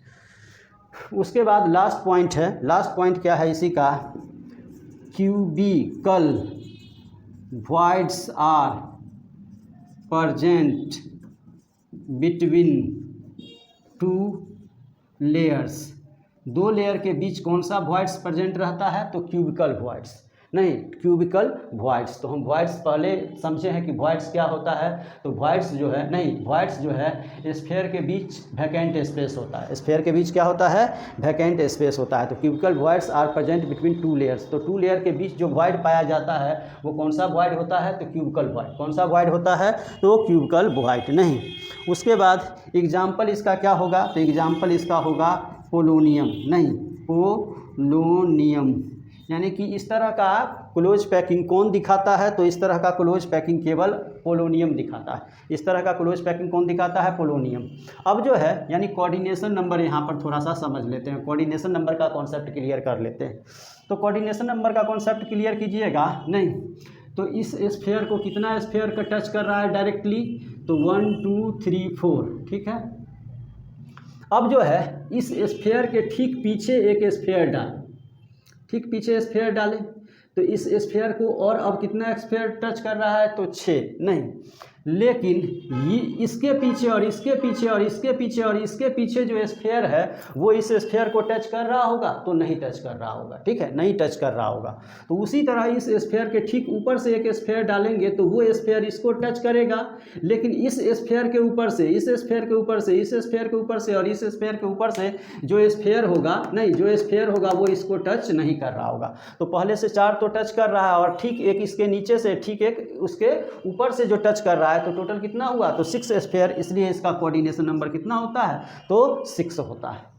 उसके बाद लास्ट पॉइंट है, लास्ट पॉइंट क्या है इसी का, cubical voids are present between two layers, दो लेयर के बीच कौन सा वॉइड्स प्रेजेंट रहता है, तो क्यूबिकल वॉइड्स, नहीं क्यूबिकल वॉइड्स। तो हम वॉइड्स पहले समझे हैं कि वॉइड्स क्या होता है, तो वॉइड्स जो है, नहीं वॉइड्स जो है स्फेयर के बीच वैकेंट स्पेस होता है, स्फेयर के बीच क्या होता है, वैकेंट स्पेस होता है। तो cubical voids are present between two layers, तो टू लेयर के बीच जो वॉइड पाया जाता है वो कौन सा वॉइड होता है, तो क्यूबिकल वॉइड। कौन सा वॉइड होता है, तो क्यूबिकल वॉइड। नहीं, उसके बाद एग्जाम्पल इसका क्या होगा, तो एग्जाम्पल इसका होगा पोलोनियम, नहीं पोलोनियम, यानी कि इस तरह का क्लोज पैकिंग कौन दिखाता है, तो इस तरह का क्लोज पैकिंग केवल पोलोनियम दिखाता है। इस तरह का क्लोज पैकिंग कौन दिखाता है, पोलोनियम। अब जो है यानी कोऑर्डिनेशन नंबर यहाँ पर थोड़ा सा समझ लेते हैं, कोऑर्डिनेशन नंबर का कॉन्सेप्ट क्लियर कर लेते हैं। तो कोऑर्डिनेशन नंबर का कॉन्सेप्ट क्लियर कीजिएगा, नहीं तो इस स्फेयर को कितना स्फेयर का टच कर रहा है डायरेक्टली, तो 1 2 3 4, ठीक है। अब जो है इस स्फेयर के ठीक पीछे एक स्फेयर डालें, ठीक पीछे स्फेयर डालें, तो इस स्फेयर को और अब कितना स्फेयर टच कर रहा है, तो 6, नहीं लेकिन ये इसके पीछे और इसके पीछे और इसके पीछे और इसके पीछे जो स्फेयर है वो इस स्फेयर को टच कर रहा होगा, तो नहीं टच कर रहा होगा, ठीक है, नहीं टच कर रहा होगा। तो उसी तरह इस स्फेयर के ठीक ऊपर से एक स्फेयर डालेंगे तो वो स्फेयर इसको टच करेगा, लेकिन इस स्फेयर के ऊपर से, इस स्फेयर के ऊपर से, इस स्फेयर के ऊपर से और इस स्फेयर के ऊपर से जो स्फेयर होगा, नहीं जो स्फेयर होगा वो इसको टच नहीं कर रहा होगा। तो पहले से 4 तो टच कर रहा है और ठीक एक इसके नीचे से, ठीक एक उसके ऊपर से जो टच कर रहा है, तो टोटल कितना हुआ, तो 6 स्फेयर, इसलिए इसका कोऑर्डिनेशन नंबर कितना होता है, तो 6 होता है।